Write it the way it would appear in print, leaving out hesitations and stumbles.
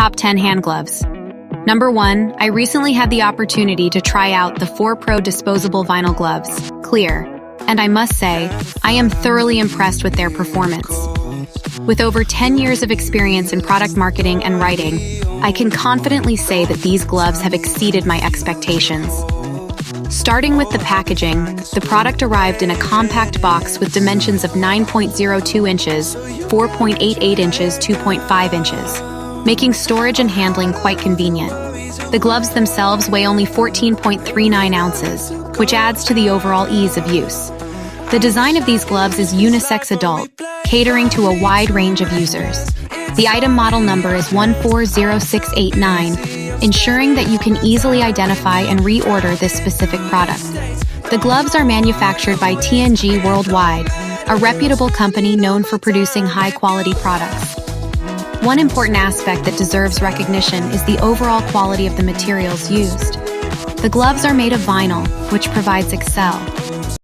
Top 10 hand gloves. Number 1, I recently had the opportunity to try out the ForPro Disposable vinyl gloves, clear, and I must say, I am thoroughly impressed with their performance. With over 10 years of experience in product marketing and writing, I can confidently say that these gloves have exceeded my expectations. Starting with the packaging, the product arrived in a compact box with dimensions of 9.02 inches, 4.88 inches, 2.5 inches, making storage and handling quite convenient. The gloves themselves weigh only 14.39 ounces, which adds to the overall ease of use. The design of these gloves is unisex adult, catering to a wide range of users. The item model number is 140689, ensuring that you can easily identify and reorder this specific product. The gloves are manufactured by TNG Worldwide, a reputable company known for producing high-quality products. One important aspect that deserves recognition is the overall quality of the materials used. The gloves are made of vinyl, which provides excel,